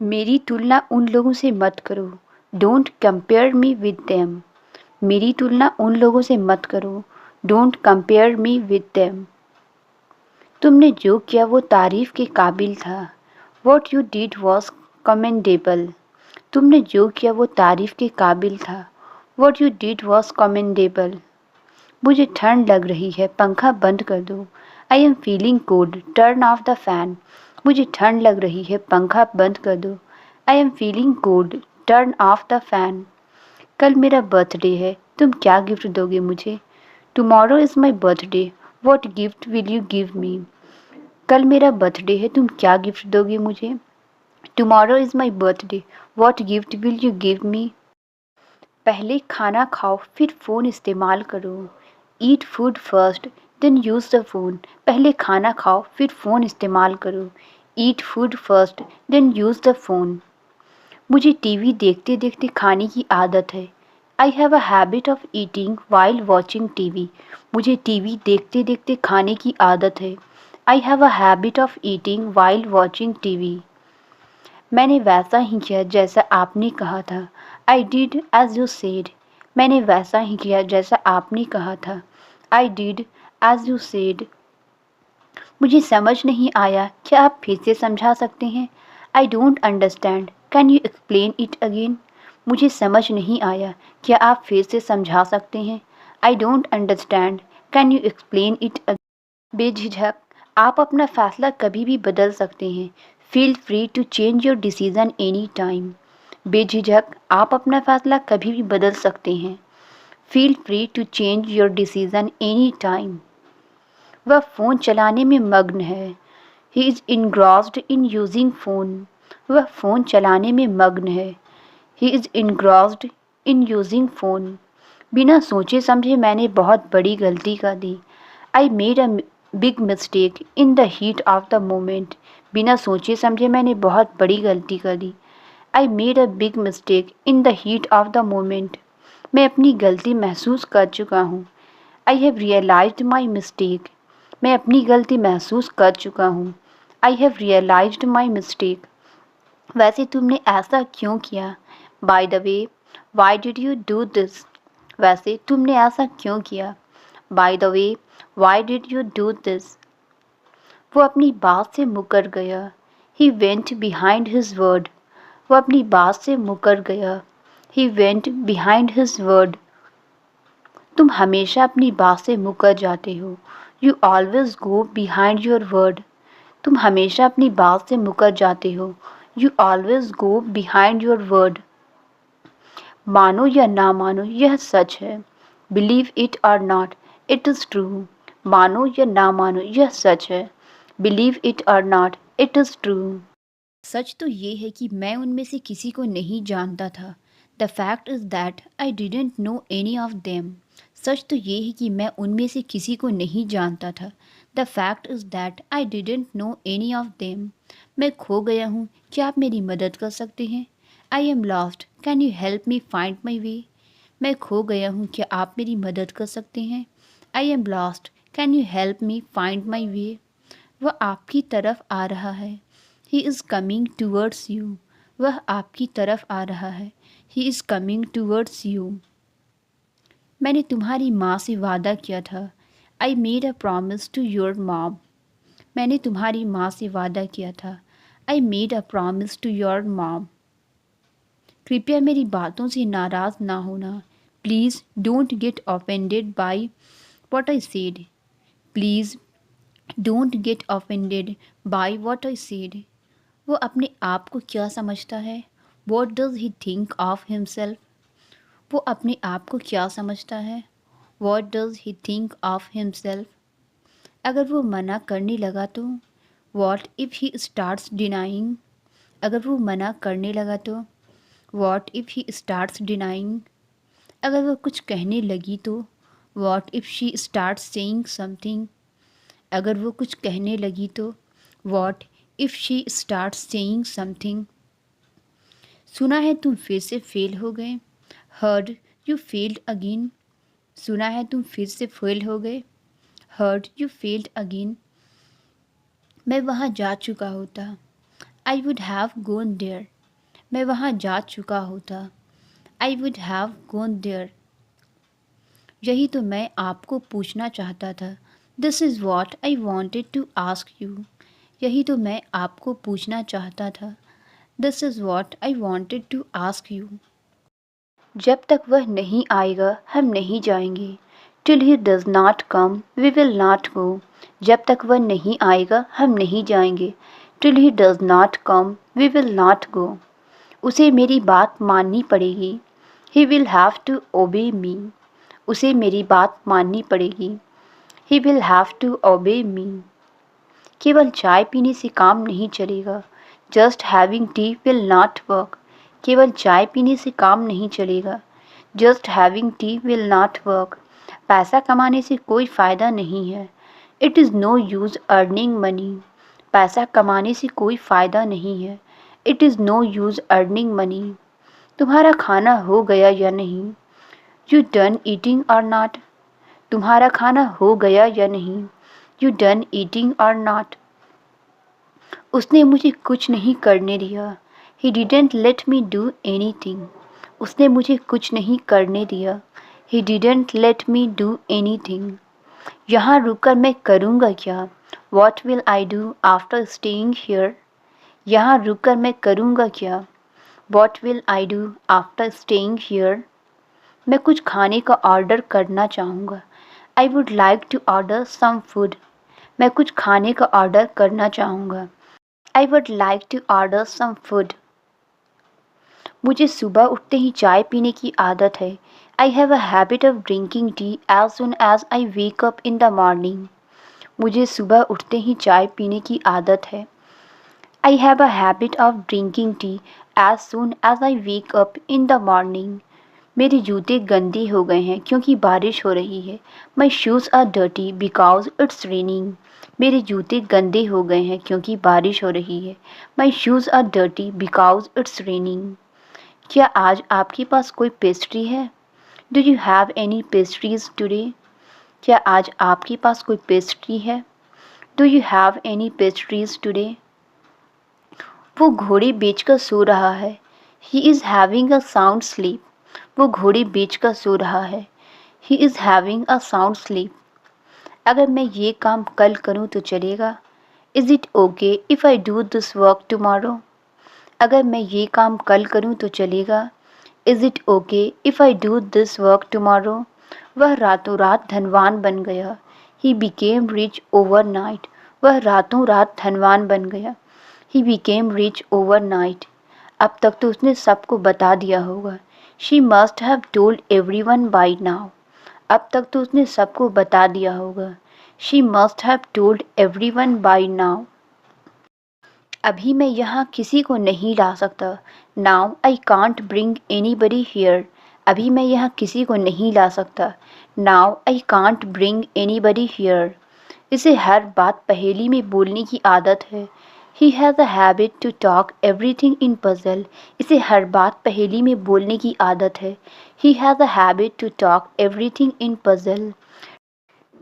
मेरी तुलना उन लोगों से मत करो। Don't compare me with them. मेरी तुलना उन लोगों से मत करो। Don't compare me with them. तुमने जो किया वो तारीफ के काबिल था। What you did was commendable. तुमने जो किया वो तारीफ के काबिल था। What you did was commendable. मुझे ठंड लग रही है, पंखा बंद कर दो। I am feeling cold, turn off the fan. मुझे ठंड लग रही है, पंखा बंद कर दो। I am feeling cold, turn off the fan. कल मेरा बर्थडे है, तुम क्या गिफ्ट दोगे मुझे? Tomorrow is my birthday, what gift will you give me. कल मेरा बर्थडे है, तुम क्या गिफ्ट दोगे मुझे? Tomorrow is my birthday, what gift will you give me. पहले खाना खाओ फिर फ़ोन इस्तेमाल करो। Eat food first then use the phone. पहले खाना खाओ फिर फ़ोन इस्तेमाल करो। Eat food first then use the phone. मुझे टीवी देखते देखते खाने की आदत है। I have a habit of eating while watching TV. मुझे टीवी देखते देखते खाने की आदत है। I have a habit of eating while watching TV. मैंने वैसा ही किया जैसा आपने कहा था। I did as you said. मैंने वैसा ही किया जैसा आपने कहा था। I did as you said. मुझे समझ नहीं आया, क्या आप फिर से समझा सकते हैं? I don't understand, can you explain it again. मुझे समझ नहीं आया, क्या आप फिर से समझा सकते हैं? I don't understand, can you explain it again. बेझिझक आप अपना फैसला कभी भी बदल सकते हैं। Feel free to change your decision any time. बेझिझक आप अपना फैसला कभी भी बदल सकते हैं। Feel free to change your decision any time. वह फ़ोन चलाने में मग्न है। He is engrossed in using phone. वह फ़ोन चलाने में मग्न है। He is engrossed in using phone. बिना सोचे समझे मैंने बहुत बड़ी गलती कर दी। I made a big mistake in the heat of the moment. बिना सोचे समझे मैंने बहुत बड़ी गलती कर दी। I made a big mistake in the heat of the moment. मैं अपनी गलती महसूस कर चुका हूँ। I have realised my mistake. मैं अपनी गलती महसूस कर चुका हूँ। I have realised my mistake. वैसे तुमने ऐसा क्यों किया? By the way, why did you do this. वैसे तुमने ऐसा क्यों किया? By the way, why did you do this. वो अपनी बात से मुकर गया। He went behind his word. वो अपनी बात से मुकर गया। He went behind his word. तुम हमेशा अपनी बात से मुकर जाते हो। You always go behind your word. तुम हमेशा अपनी बात से मुकर जाते हो। You always go behind your word. मानो या ना मानो यह सच है। बिलीव इट और नॉट, इट इज़ ट्रू। मानो या ना मानो यह सच है। बिलीव इट और नॉट, इट इज़ ट्रू। सच तो ये है कि मैं उनमें से किसी को नहीं जानता था। The fact is that I didn't know any of them. सच तो ये है कि मैं उनमें से किसी को नहीं जानता था। The fact is that I didn't know any of them. मैं खो गया हूँ, क्या आप मेरी मदद कर सकते हैं? I am lost, can you help me find my way. मैं खो गया हूँ, क्या आप मेरी मदद कर सकते हैं? I am lost, can you help me find my way. वह आपकी तरफ आ रहा है। He is coming towards you. वह आपकी तरफ आ रहा है। He is coming towards you. मैंने तुम्हारी माँ से वादा किया था। I made a promise to your mom. मैंने तुम्हारी माँ से वादा किया था। I made a promise to your mom. कृपया मेरी बातों से नाराज़ ना होना। Please don't get offended by what I said. Please don't get offended by what I said. वो अपने आप को क्या समझता है? What does he think of himself. वो अपने आप को क्या समझता है? What does he think of himself. अगर वो मना करने लगा तो? What if he starts denying. अगर वो मना करने लगा तो? What if he starts denying. अगर वो कुछ कहने लगी तो? What if she starts saying something. अगर वो कुछ कहने लगी तो? What if she starts saying something. सुना है तुम फिर से फेल हो गए। Heard you failed again. सुना है तुम फिर से फेल हो गए। Heard you failed again. मैं वहाँ जा चुका होता। I would have gone there. मैं वहाँ जा चुका होता. I would have gone there. यही तो मैं आपको पूछना चाहता था. This is what I wanted to ask you. यही तो मैं आपको पूछना चाहता था. This is what I wanted to ask you. जब तक वह नहीं आएगा हम नहीं जाएंगे. Till he does not come, we will not go. जब तक वह नहीं आएगा हम नहीं जाएंगे. Till he does not come, we will not go. उसे मेरी बात माननी पड़ेगी. He will have to obey me. उसे मेरी बात माननी पड़ेगी. He will have to obey me. केवल चाय पीने से काम नहीं चलेगा. Just having tea will not work. केवल चाय पीने से काम नहीं चलेगा. Just having tea will not work. पैसा कमाने से कोई फ़ायदा नहीं है. It is no use earning money. पैसा कमाने से कोई फ़ायदा नहीं है. It is no use earning money. तुम्हारा खाना हो गया या नहीं? You done eating or not? तुम्हारा खाना हो गया या नहीं? You done eating or not? उसने मुझे कुछ नहीं करने दिया. He didn't let me do anything. उसने मुझे कुछ नहीं करने दिया. He didn't let me do anything. यहाँ रुककर मैं करूँगा क्या? What will I do after staying here? यहाँ रुककर मैं करूँगा क्या? What will I do after staying here? मैं कुछ खाने का ऑर्डर करना चाहूँगा. I would like to order some food. मैं कुछ खाने का ऑर्डर करना चाहूँगा. I would like to order some food. मुझे सुबह उठते ही चाय पीने की आदत है. I have a habit of drinking tea as soon as I wake up in the morning. मुझे सुबह उठते ही चाय पीने की आदत है. I have a habit of drinking tea as soon as I wake up in the morning. मेरे जूते गंदे हो गए हैं क्योंकि बारिश हो रही है. My shoes are dirty because it's raining. मेरे जूते गंदे हो गए हैं क्योंकि बारिश हो रही है. My shoes are dirty because it's raining. क्या आज आपके पास कोई पेस्ट्री है? Do you have any pastries today? क्या आज आपके पास कोई पेस्ट्री है? Do you have any pastries today? वो घोड़े बेचकर सो रहा है. He is having a sound sleep. वो घोड़े बेचकर सो रहा है. He is having a sound sleep. अगर मैं ये काम कल करूँ तो चलेगा? Is it okay if I do this work tomorrow? अगर मैं ये काम कल करूँ तो चलेगा? Is it okay if I do this work tomorrow? वह रातों रात धनवान बन गया. He became rich overnight. वह रातों रात धनवान बन गया. He became rich overnight. अब तक तो उसने सबको बता दिया होगा. She must have told everyone by now. अब तक तो उसने सबको बता दिया होगा. She must have told everyone by now. अभी मैं यहाँ किसी को नहीं ला सकता. Now I can't bring anybody here. अभी मैं यहाँ किसी को नहीं ला सकता. Now I can't bring anybody here. इसे हर बात पहेली में बोलने की आदत है. He has a habit to talk everything in puzzle. इसे हर बात पहेली में बोलने की आदत है. He has a habit to talk everything in puzzle.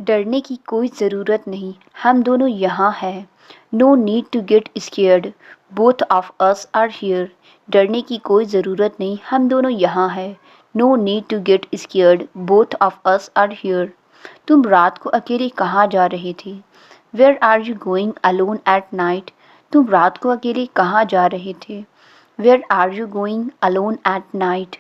डरने की कोई ज़रूरत नहीं. हम दोनों यहाँ हैं. No need to get scared. Both of us are here. डरने की कोई ज़रूरत नहीं. हम दोनों यहाँ हैं. No need to get scared. Both of us are here. तुम रात को अकेले कहाँ जा रहे थे? Where are you going alone at night? तुम रात को अकेले कहाँ जा रहे थे? Where are you going alone at night?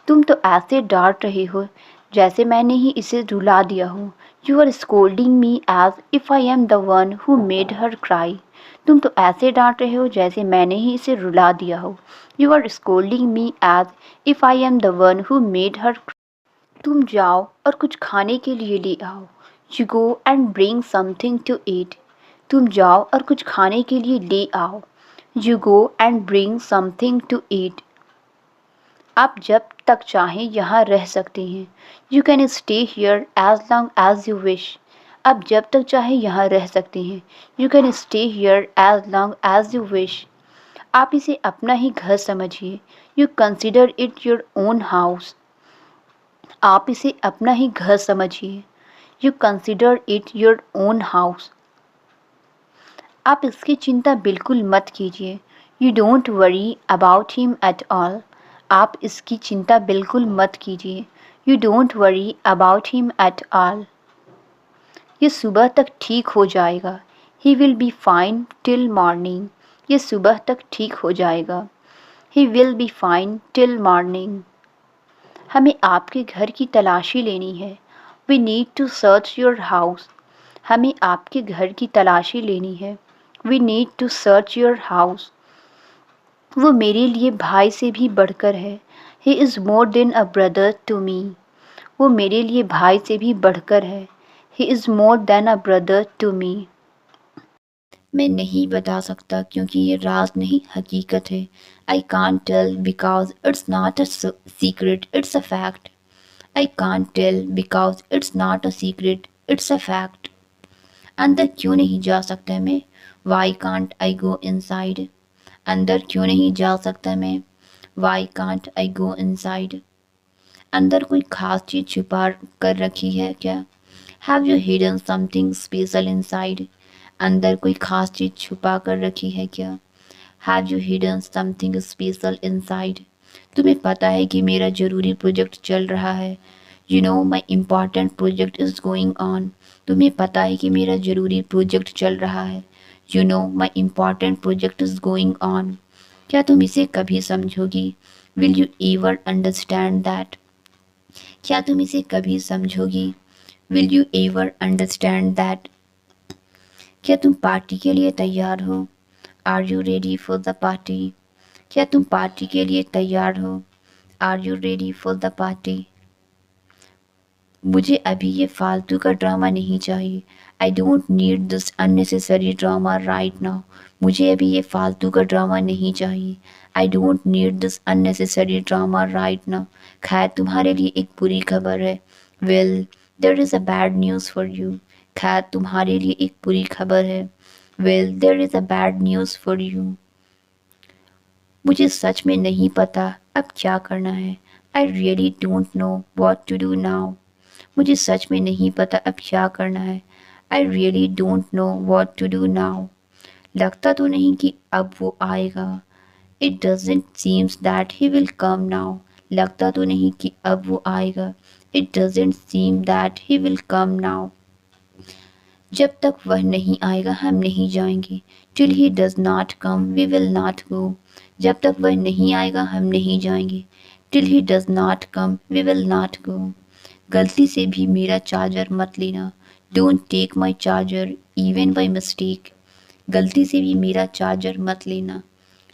तुम तो ऐसे डांट रहे हो जैसे मैंने ही इसे रुला दिया हो. You are scolding me as if I am the one who made her cry. तुम तो ऐसे डांट रहे हो जैसे मैंने ही इसे रुला दिया हो. You are scolding me as if I am the one who made her cry. तुम जाओ और कुछ खाने के लिए ले आओ. You go and bring something to eat. तुम जाओ और कुछ खाने के लिए ले आओ. You go and bring something to eat. आप जब तक चाहें यहाँ रह सकते हैं. You can stay here as long as you wish. आप जब तक चाहें यहाँ रह सकते हैं. You can stay here as long as you wish. आप इसे अपना ही घर समझिए. You consider it your own house. आप इसे अपना ही घर समझिए. You consider it your own house. आप इसकी चिंता बिल्कुल मत कीजिए। You don't worry about him at all. आप इसकी चिंता बिल्कुल मत कीजिए। You don't worry about him at all. ये सुबह तक ठीक हो जाएगा। He will be fine till morning. ये सुबह तक ठीक हो जाएगा। He will be fine till morning. हमें आपके घर की तलाशी लेनी है। We need to search your house. हमें आपके घर की तलाशी लेनी है। We need to search your house. वो मेरे लिए भाई से भी बढ़कर है। He is more than a brother to me. वो मेरे लिए भाई से भी बढ़कर है। He is more than a brother to me. मैं नहीं बता सकता क्योंकि ये राज नहीं, हकीकत है। I can't tell because it's not a secret, it's a fact. I can't tell because it's not a secret, it's a fact. अंदर क्यों नहीं जा सकता मैं? Why can't I go inside. अंदर क्यों नहीं जा सकता मैं? Why can't I go inside. अंदर कोई खास चीज़ छुपा कर रखी है क्या? Have you hidden something special inside. अंदर कोई खास चीज़ छुपा कर रखी है क्या? Have you hidden something special inside. तुम्हें पता है कि मेरा ज़रूरी प्रोजेक्ट चल रहा है। You know my important project is going on. तुम्हें पता है कि मेरा ज़रूरी प्रोजेक्ट चल रहा है। You know my important project is going on. क्या तुम इसे कभी समझोगी? Will you ever understand that. क्या तुम इसे कभी समझोगी? Will you ever understand that. क्या तुम पार्टी के लिए तैयार हो? Are you ready for the party. क्या तुम पार्टी के लिए तैयार हो? Are you ready for the party. मुझे अभी ये फालतू का ड्रामा नहीं चाहिए। I don't need this unnecessary drama right now. मुझे अभी ये फालतू का ड्रामा नहीं चाहिए। I don't need this unnecessary drama right now. खैर तुम्हारे लिए एक बुरी खबर है। Well there is a bad news for you. खैर तुम्हारे लिए एक बुरी खबर है। Well there is a bad news for you. मुझे सच में नहीं पता अब क्या करना है। I really don't know what to do now. मुझे सच में नहीं पता अब क्या करना है। I really don't know what to do now. लगता तो नहीं कि अब वो आएगा। It doesn't seems that he will come now. लगता तो नहीं कि अब वो आएगा। It doesn't seem that he will come now. जब तक वह नहीं आएगा हम नहीं जाएंगे। Till he does not come we will not go. जब तक वह नहीं आएगा हम नहीं जाएंगे। Till he does not come we will not go. गलती से भी मेरा चार्जर मत लेना। Don't take my charger even by mistake. गलती से भी मेरा चार्जर मत लेना।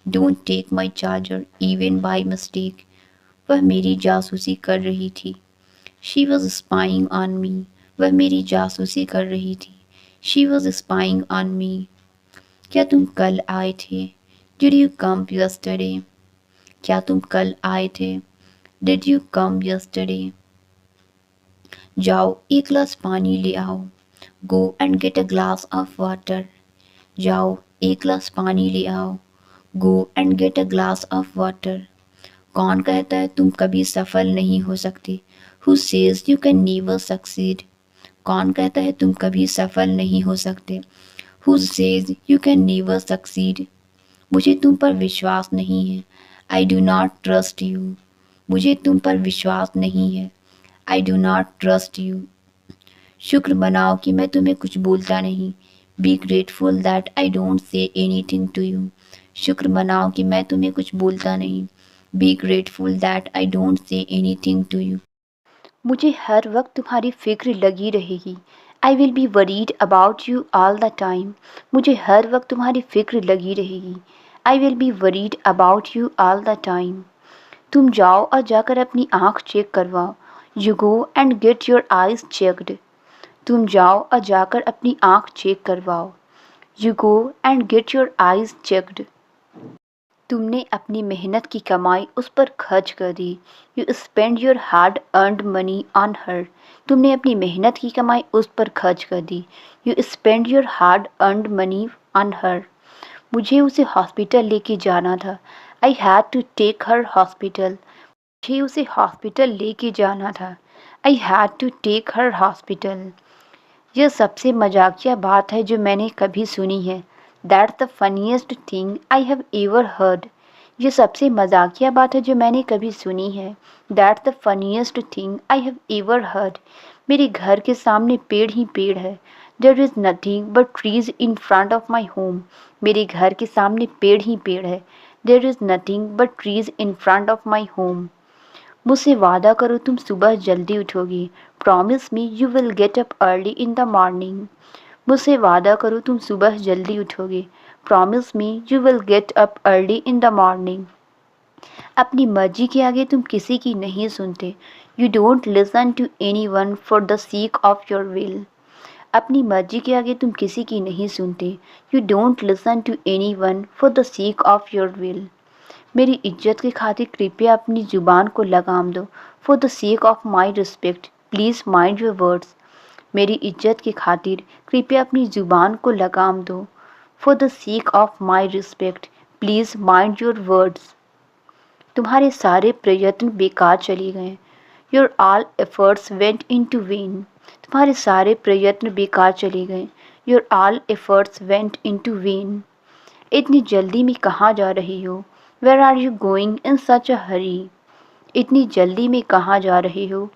Don't take my charger even by mistake. वह मेरी जासूसी कर रही थी। She was spying on me. वह मेरी जासूसी कर रही थी। She was spying on me. क्या तुम कल आए थे? Did you come yesterday. क्या तुम कल आए थे? Did you come yesterday. जाओ एक गिलास पानी ले आओ। गो and get a glass of water. जाओ एक गिलास पानी ले आओ। गो and get a glass of water. कौन कहता है तुम कभी सफल नहीं हो सकते? Who says you can never succeed. कौन कहता है तुम कभी सफल नहीं हो सकते? Who says you can never succeed. मुझे तुम पर विश्वास नहीं है। I do not trust you. मुझे तुम पर विश्वास नहीं है। I do not trust you. शुक्र मनाओ कि मैं तुम्हें कुछ बोलता नहीं। Be grateful that I don't say anything to you. शुक्र मनाओ कि मैं तुम्हें कुछ बोलता नहीं। Be grateful that I don't say anything to you. मुझे हर वक्त तुम्हारी फिक्र लगी रहेगी। I will be worried about you all the time. मुझे हर वक्त तुम्हारी फिक्र लगी रहेगी। I will be worried about you all the time. तुम जाओ और जाकर अपनी आँख चेक करवाओ। You go and get your eyes checked. तुम जाओ और जाकर अपनी आँख चेक करवाओ। You go and get your eyes checked. तुमने अपनी मेहनत की कमाई उस पर खर्च कर दी। You spend your hard earned money on her. तुमने अपनी मेहनत की कमाई उस पर खर्च कर दी। You spend your hard earned money on her. मुझे उसे हॉस्पिटल लेके जाना था। I had to take her hospital. मुझे उसे हॉस्पिटल लेके जाना था। I had to take her hospital. यह सबसे मजाकिया बात है जो मैंने कभी सुनी है। That's the funniest thing I have ever heard. ये सबसे मजाकिया बात है जो मैंने कभी सुनी है। That's the funniest thing I have ever heard. मेरे घर के सामने पेड़ ही पेड़ है। There is nothing but trees in front of my home. मेरे घर के सामने पेड़ ही पेड़ है। There is nothing but trees in front of my home. मुझसे वादा करो तुम सुबह जल्दी उठोगी। Promise me you will get up early in the morning. मुझसे वादा करो तुम सुबह जल्दी उठोगे। Promise me you will get up early in the morning. अपनी मर्जी के आगे तुम किसी की नहीं सुनते। You don't listen to anyone for the sake of your will. अपनी मर्जी के आगे तुम किसी की नहीं सुनते। You don't listen to anyone for the sake of your will. मेरी इज्जत की खातिर कृपया अपनी ज़ुबान को लगाम दो। For the sake of my respect please mind your words. मेरी इज्जत की खातिर कृपया अपनी ज़ुबान को लगाम दो। For the sake of my respect please mind your words. तुम्हारे सारे प्रयत्न बेकार चले गए। Your all efforts went into vain. तुम्हारे सारे प्रयत्न बेकार चले गए। Your all efforts went into vain. इतनी जल्दी में कहाँ जा रही हो? Where are you going in such a hurry? इतनी जल्दी में कहाँ जा रहे हो?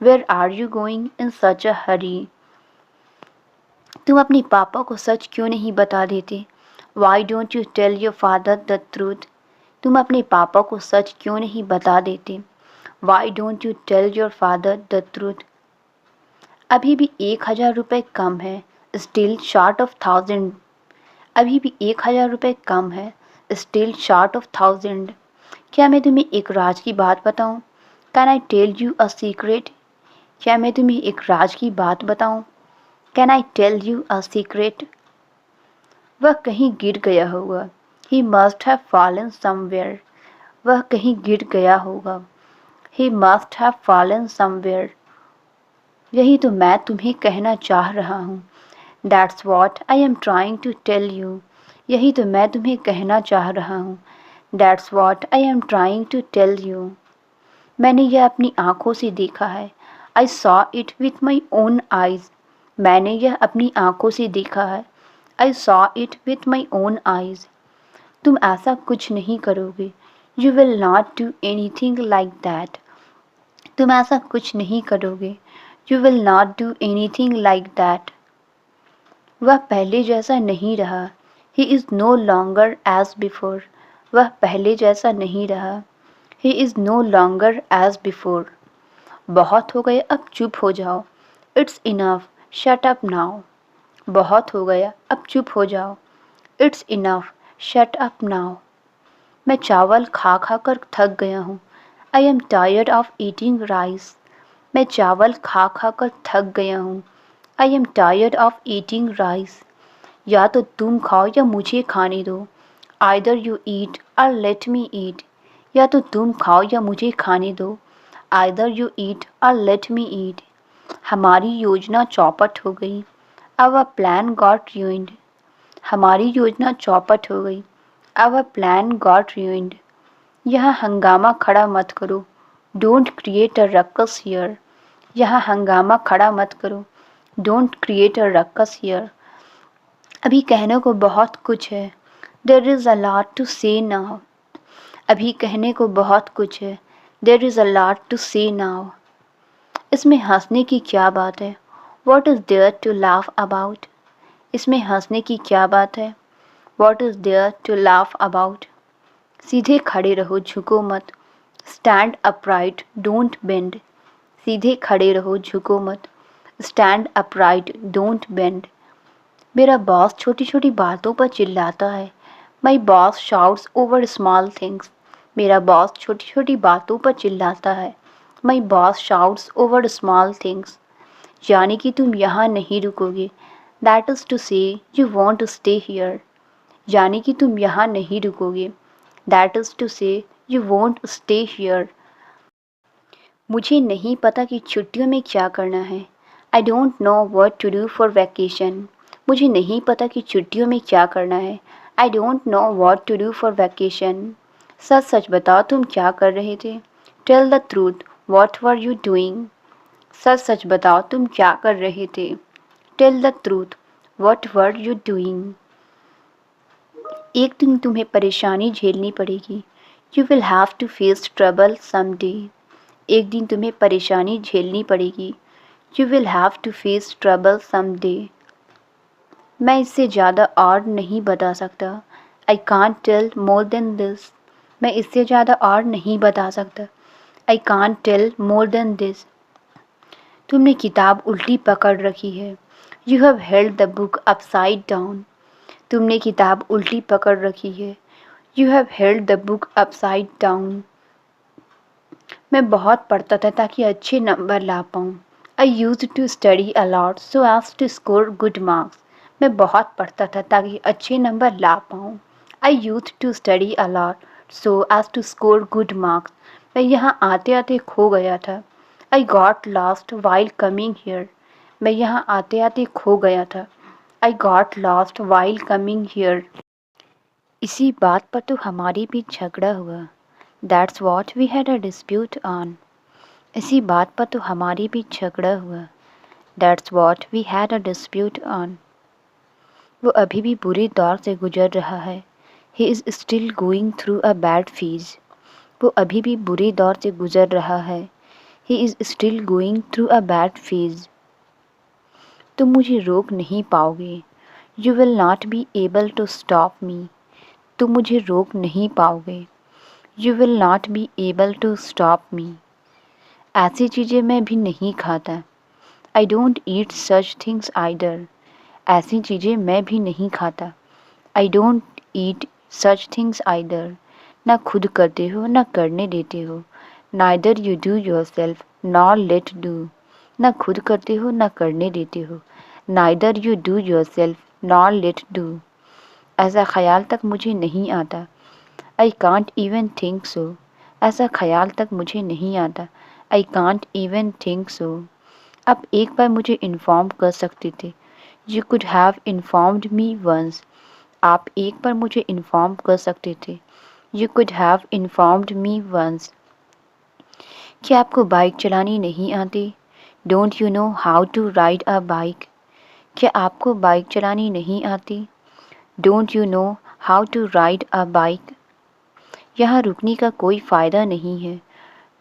Where are you going in such a हरी? तुम अपने पापा को सच क्यों नहीं बता देते? Why don't you tell your father the truth? तुम अपने पापा को सच क्यों नहीं बता देते? Why don't you tell your father the truth? अभी भी 1,000 रुपये कम है। Still short of 1,000। अभी भी 1,000 रुपये कम है। Still short of 1,000। क्या मैं तुम्हें एक राज की बात बताऊं? Can I tell you a secret? क्या मैं तुम्हें एक राज की बात बताऊं? Can I tell you a secret? वह कहीं गिर गया होगा। He must have fallen somewhere. वह कहीं गिर गया होगा। He must have fallen somewhere. यही तो मैं तुम्हें कहना चाह रहा हूँ। That's what I am trying to tell you. यही तो मैं तुम्हें कहना चाह रहा हूँ। That's what I am trying to tell you. मैंने यह अपनी आँखों से देखा है। I saw it with my own eyes. मैंने यह अपनी आँखों से देखा है। I saw it with my own eyes. तुम ऐसा कुछ नहीं करोगे। You will not do any thing like that. तुम ऐसा कुछ नहीं करोगे। You will not do any thing like that. वह पहले जैसा नहीं रहा। He is no longer as before. वह पहले जैसा नहीं रहा। He is no longer as before. बहुत हो गया, अब चुप हो जाओ। It's enough, shut up now. बहुत हो गया, अब चुप हो जाओ। It's enough, shut up now. मैं चावल खा खा कर थक गया हूँ। I am tired of eating rice. मैं चावल खा खा कर थक गया हूँ। I am tired of eating rice. या तो तुम खाओ या मुझे खाने दो। आइदर यू ईट और लेट मी ईट। या तो तुम खाओ या मुझे खाने दो। आइदर यू ईट और लेट मी ईट। हमारी योजना चौपट हो गई। Our plan got ruined। हमारी योजना चौपट हो गई। Our plan got ruined। यहाँ हंगामा खड़ा मत करो। Don't create a ruckus here. यहाँ हंगामा खड़ा मत करो। Don't create a ruckus here. अभी कहने को बहुत कुछ है। There is a lot to say now. अभी कहने को बहुत कुछ है। There is a lot to say now. इसमें हंसने की क्या बात है? What is there to laugh about? इसमें हंसने की क्या बात है? What is there to laugh about? सीधे खड़े रहो, झुको मत। Stand upright, don't bend. सीधे खड़े रहो, झुको मत। Stand upright, don't bend. मेरा बॉस छोटी छोटी बातों पर चिल्लाता है। My boss shouts over small things. मेरा बॉस छोटी छोटी बातों पर चिल्लाता है। My boss shouts over small things. यानी कि तुम यहाँ नहीं रुकोगे। That is to say you want to stay here. यानी कि तुम यहाँ नहीं रुकोगे। That is to say you want stay here. मुझे नहीं पता कि छुट्टियों में क्या करना है। I don't know what to do for vacation. मुझे नहीं पता कि छुट्टियों में क्या करना है। I don't know what to do for vacation. सच सच बताओ तुम क्या कर रहे थे। Tell the truth, what were you doing? सच सच बताओ तुम क्या कर रहे थे। Tell the truth, what were you doing? एक दिन तुम्हें परेशानी झेलनी पड़ेगी। You will have to face trouble someday. एक दिन तुम्हें परेशानी झेलनी पड़ेगी। You will have to face trouble someday. मैं इससे ज़्यादा और नहीं बता सकता। I can't tell more than this. मैं इससे ज़्यादा और नहीं बता सकता। I can't tell more than this. तुमने किताब उल्टी पकड़ रखी है। You have held the book upside down. तुमने किताब उल्टी पकड़ रखी है। You have held the book upside down. मैं बहुत पढ़ता था ताकि अच्छे नंबर ला पाऊँ। I used to study a lot so as to score good marks. मैं बहुत पढ़ता था ताकि अच्छे नंबर ला पाऊँ। I used to study a lot so as to score good marks. मैं यहाँ आते आते खो गया था। I got lost while coming here. मैं यहाँ आते आते खो गया था। I got lost while coming here. इसी बात पर तो हमारी भी झगड़ा हुआ। That's what we had a dispute on. इसी बात पर तो हमारी भी झगड़ा हुआ। That's what we had a dispute on. वो अभी भी बुरे दौर से गुजर रहा है। He is still going through a bad phase. वो अभी भी बुरे दौर से गुजर रहा है। He is still going through a bad phase. तुम मुझे रोक नहीं पाओगे। You will not be able to stop me. तुम मुझे रोक नहीं पाओगे। You will not be able to stop me. ऐसी चीज़ें मैं भी नहीं खाता। I don't eat such things either. ऐसी चीज़ें मैं भी नहीं खाता। I don't eat such things either. ना खुद करते हो ना करने देते हो। Neither you do your self nor let do. ना खुद करते हो ना करने देते हो। Neither you do your self nor let do. ऐसा ख्याल तक मुझे नहीं आता। I can't even think so. ऐसा ख्याल तक मुझे नहीं आता। I can't even think so. आप एक बार मुझे इन्फॉर्म कर सकते थे। You could have informed me once. आप एक बार मुझे इन्फॉर्म कर सकते थे। You could have informed me once. क्या आपको बाइक चलानी नहीं आती? Don't you know how to ride a bike. क्या आपको बाइक चलानी नहीं आती? Don't you know how to ride a bike. यहाँ रुकने का कोई फ़ायदा नहीं है।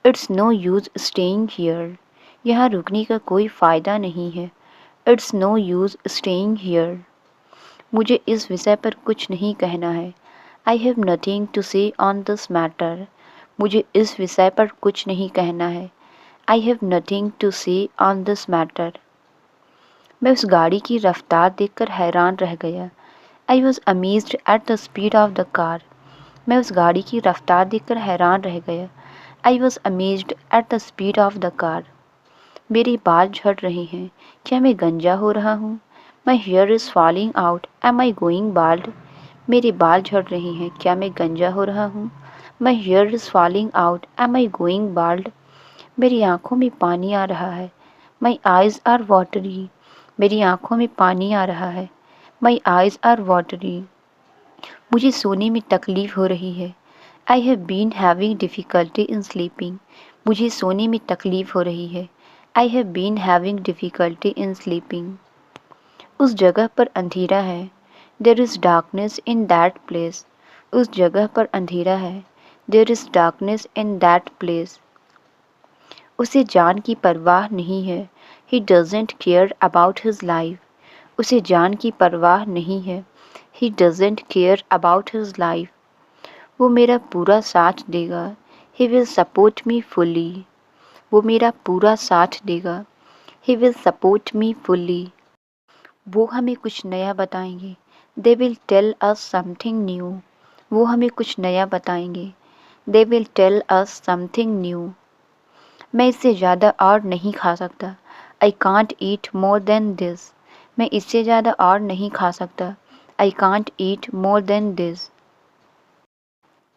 It's no use staying here. यहाँ रुकने का कोई फ़ायदा नहीं है। It's no use staying here. मुझे इस विषय पर कुछ नहीं कहना है। आई हैव नथिंग टू से ऑन दिस मैटर। मुझे इस विषय पर कुछ नहीं कहना है। आई हैव नथिंग टू से ऑन दिस मैटर। मैं उस गाड़ी की रफ्तार देखकर हैरान रह गया। I was amazed at the speed of the car. मैं उस गाड़ी की रफ्तार देखकर हैरान रह गया। I was amazed at the speed of the car. मेरे बाल झड़ रहे हैं। क्या मैं गंजा हो रहा हूँ? My hair is falling out. Am I going bald? मेरे बाल झड़ रहे हैं। क्या मैं गंजा हो रहा हूँ? My hair is falling out. Am I going bald? मेरी आँखों में पानी आ रहा है। My eyes are watery. मेरी आँखों में पानी आ रहा है। My eyes are watery. मुझे सोने में तकलीफ़ हो रही है। I have been having difficulty in sleeping. मुझे सोने में तकलीफ़ हो रही है। I have been having difficulty in sleeping. उस जगह पर अंधेरा है। There is darkness in that place. उस जगह पर अंधेरा है। There is darkness in that place. उसे जान की परवाह नहीं है। He doesn't care about his life. उसे जान की परवाह नहीं है। He doesn't care about his life. वो मेरा पूरा साथ देगा। He will support me fully. वो मेरा पूरा साथ देगा। He will support me fully. वो हमें कुछ नया बताएंगे। They will tell us something new. वो हमें कुछ नया बताएंगे। They will tell us something new. मैं इससे ज़्यादा और नहीं खा सकता। I can't eat more than this. मैं इससे ज़्यादा और नहीं खा सकता। I can't eat more than this.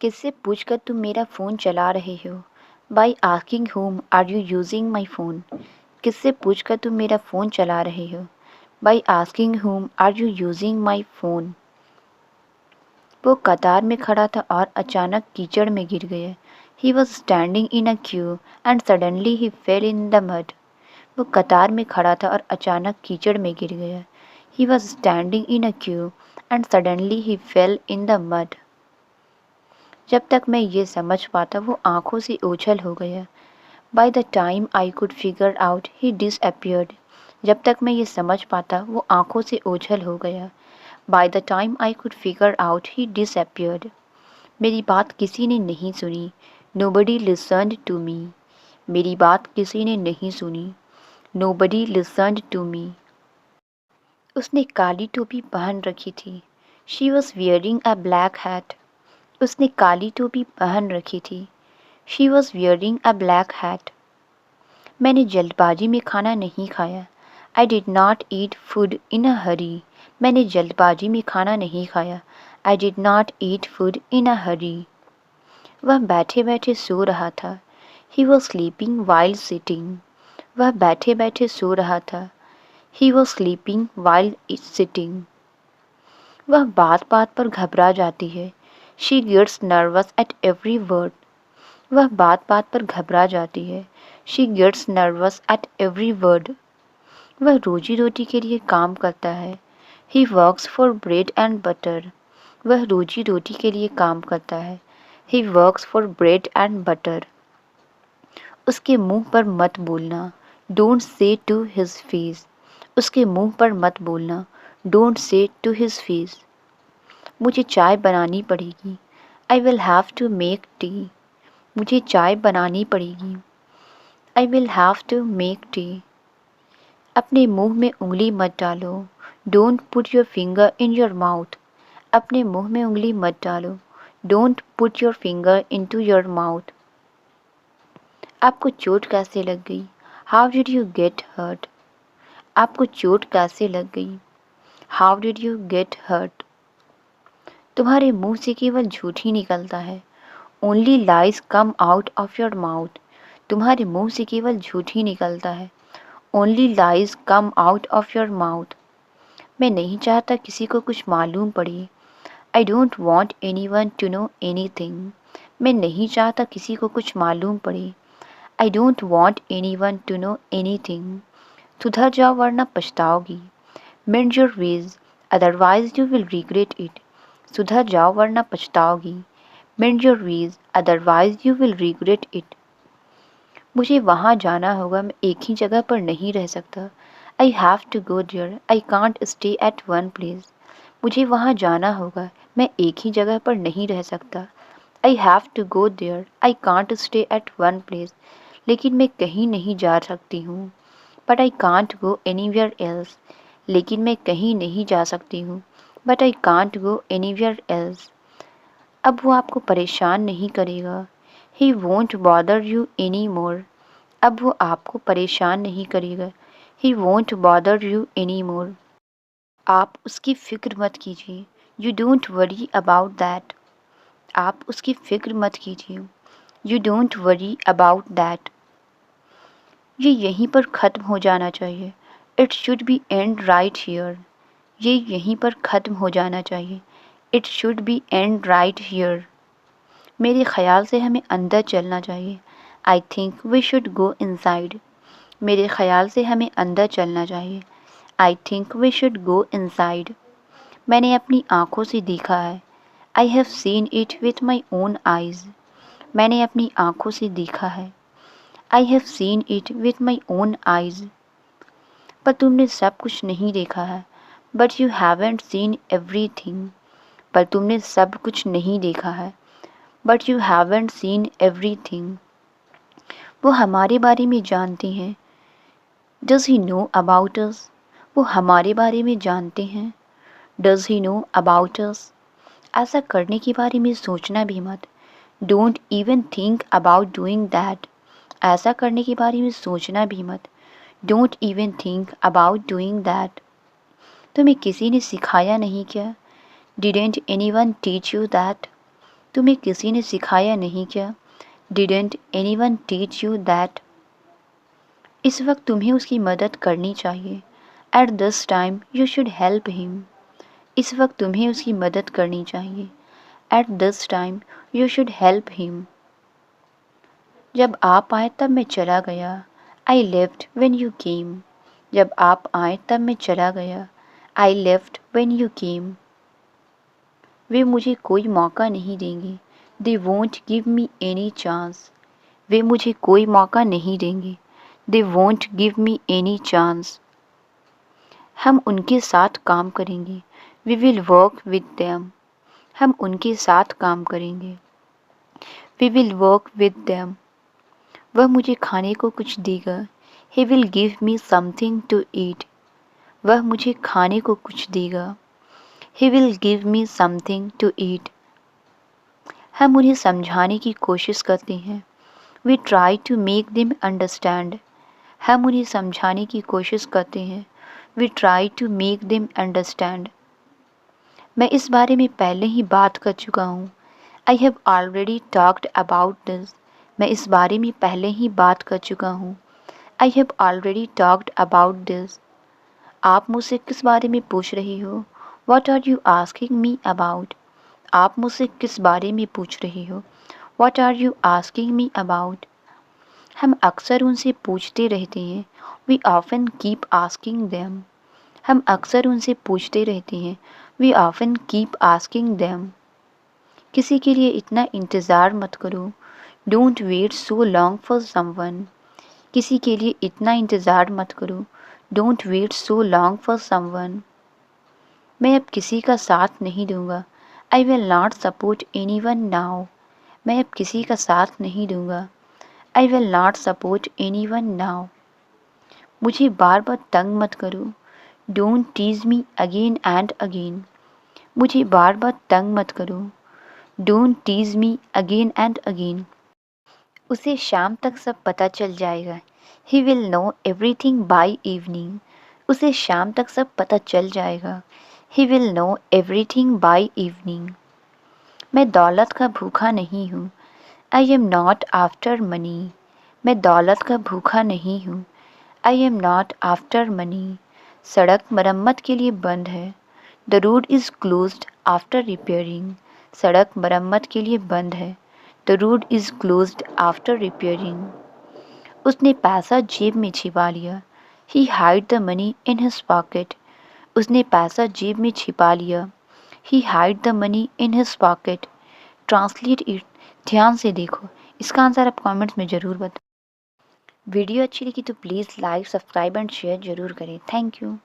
किससे पूछकर तुम मेरा फ़ोन चला रहे हो? By asking whom are you using my phone. किससे पूछकर तुम मेरा फ़ोन चला रहे हो? By asking whom are you using my phone. वो कतार में खड़ा था और अचानक कीचड़ में गिर गया। He was standing in a Q and suddenly he fail in the mud. वो कतार में खड़ा था और अचानक कीचड़ में गिर गया। He was standing in a Q and suddenly he fell in the mud. जब तक मैं ये समझ पाता वो आंखों से ओझल हो गया. By the time I could figure out he disappeared. जब तक मैं ये समझ पाता वो आंखों से ओझल हो गया. By the time I could figure out he disappeared. मेरी बात किसी ने नहीं सुनी. Nobody listened to me. मेरी बात किसी ने नहीं सुनी. Nobody listened to me. उसने काली टोपी पहन रखी थी. She was wearing a black hat. उसने काली टोपी पहन रखी थी. She was wearing a black hat. मैंने जल्दबाजी में खाना नहीं खाया. I did not eat food in a hurry. मैंने जल्दबाजी में खाना नहीं खाया. I did not eat food in a hurry. वह बैठे बैठे सो रहा था. He was sleeping while sitting. वह बैठे बैठे सो रहा था. He was sleeping while sitting. वह बात बात पर घबरा जाती है. She gets nervous at every word. वह बात बात पर घबरा जाती है. She gets nervous at every word. वह रोजी रोटी के लिए काम करता है. He works for bread and butter. वह रोजी रोटी के लिए काम करता है. He works for bread and butter. उसके मुंह पर मत बोलना. Don't say to his face. उसके मुंह पर मत बोलना. Don't say to his face. मुझे चाय बनानी पड़ेगी. I will have to make tea. मुझे चाय बनानी पड़ेगी. I will have to make tea. अपने मुंह में उंगली मत डालो. Don't put your finger in your mouth. अपने मुंह में उंगली मत डालो. Don't put your finger into your mouth. आपको चोट कैसे लग गई? How did you get hurt? आपको चोट कैसे लग गई? How did you get hurt? तुम्हारे मुंह से केवल झूठ ही निकलता है. Only lies come out of your mouth. तुम्हारे मुंह से केवल झूठ ही निकलता है. Only lies come out of your mouth. मैं नहीं चाहता किसी को कुछ मालूम पड़े. I don't want anyone to know anything. मैं नहीं चाहता किसी को कुछ मालूम पड़े. I don't want anyone to know anything. सुधर जाओ वरना पछताओगी. Mend your ways, otherwise you will regret it. सुधर जाओ वरना पछताओगी. Mend your ways, otherwise you will regret it. मुझे वहाँ जाना होगा. मैं एक ही जगह पर नहीं रह सकता. I have to go there. I can't stay at one place. मुझे वहाँ जाना होगा. मैं एक ही जगह पर नहीं रह सकता. I have to go there. I can't stay at one place. लेकिन मैं कहीं नहीं जा सकती हूँ. But I can't go anywhere else. लेकिन मैं कहीं नहीं जा सकती हूँ. But I can't go anywhere else. अब वो आपको परेशान नहीं करेगा. He won't bother you anymore. अब वो आपको परेशान नहीं करेगा. He won't bother you anymore. आप उसकी फिक्र मत कीजिए. You don't worry about that. आप उसकी फिक्र मत कीजिए. You don't worry about that. ये यहीं पर ख़त्म हो जाना चाहिए. It should be end right here. ये यहीं पर ख़त्म हो जाना चाहिए. It should be end right here. मेरे ख़याल से हमें अंदर चलना चाहिए. I think we should go inside. मेरे ख़याल से हमें अंदर चलना चाहिए. I think we should go inside. मैंने अपनी आँखों से देखा है. I have seen it with my own eyes. मैंने अपनी आँखों से देखा है. I have seen it with my own eyes. पर तुमने सब कुछ नहीं देखा है. But you haven't seen everything. पर तुमने सब कुछ नहीं देखा है. But you haven't seen everything. वो हमारे बारे में जानते हैं. Does he know about us? वो हमारे बारे में जानते हैं. Does he know about us? ऐसा करने के बारे में सोचना भी मत. Don't even think about doing that. ऐसा करने के बारे में सोचना भी मत. Don't even think about doing that. तुम्हें किसी ने सिखाया नहीं क्या? Didn't anyone teach you that? तुम्हें किसी ने सिखाया नहीं क्या? Didn't anyone teach you that? इस वक्त तुम्हें उसकी मदद करनी चाहिए. At this time you should help him. इस वक्त तुम्हें उसकी मदद करनी चाहिए. At this time you should help him. जब आप आए तब मैं चला गया. I left when you came. जब आप आए तब मैं चला गया. I left when you came. वे मुझे कोई मौका नहीं देंगे। They won't give me any chance. वे मुझे कोई मौका नहीं देंगे। They won't give me any chance. हम उनके साथ काम करेंगे। We will work with them. हम उनके साथ काम करेंगे। We will work with them. वह मुझे खाने को कुछ देगा। He will give me something to eat. वह मुझे खाने को कुछ देगा। He will give me something to eat. हम उन्हें समझाने की कोशिश करते हैं। We try to make them understand. हम उन्हें समझाने की कोशिश करते हैं। We try to make them understand. मैं इस बारे में पहले ही बात कर चुका हूँ। I have already talked about this. मैं इस बारे में पहले ही बात कर चुका हूँ। I have already talked about this. आप मुझसे किस बारे में पूछ रही हो? What are you asking me about? आप मुझसे किस बारे में पूछ रही हो? What are you asking me about? हम अक्सर उनसे पूछते रहते हैं। We often keep asking them. हम अक्सर उनसे पूछते रहते हैं। We often keep asking them. किसी के लिए इतना इंतज़ार मत करो। Don't wait so long for someone. किसी के लिए इतना इंतज़ार मत करो। Don't wait so long for someone. मैं अब किसी का साथ नहीं दूंगा। I will not support anyone now. मैं अब किसी का साथ नहीं दूंगा। I will not support anyone now. मुझे बार बार तंग मत करो। Don't tease me again and again. मुझे बार बार तंग मत करो। Don't tease me again and again. उसे शाम तक सब पता चल जाएगा। He will know everything by evening. उसे शाम तक सब पता चल जाएगा। He will know everything by evening. मैं दौलत का भूखा नहीं हूँ। I am not after money. मैं दौलत का भूखा नहीं हूँ। I am not after money. सड़क मरम्मत के लिए बंद है। The road is closed after repairing. सड़क मरम्मत के लिए बंद है। The road is closed after repairing. उसने पैसा जेब में छिपा लिया। He hide the money in his pocket. उसने पैसा जेब में छिपा लिया। He hide the money in his pocket. Translate it. ध्यान से देखो। इसका आंसर आप कमेंट्स में ज़रूर बताएं। वीडियो अच्छी लगी तो please like, subscribe and share ज़रूर करें। Thank you.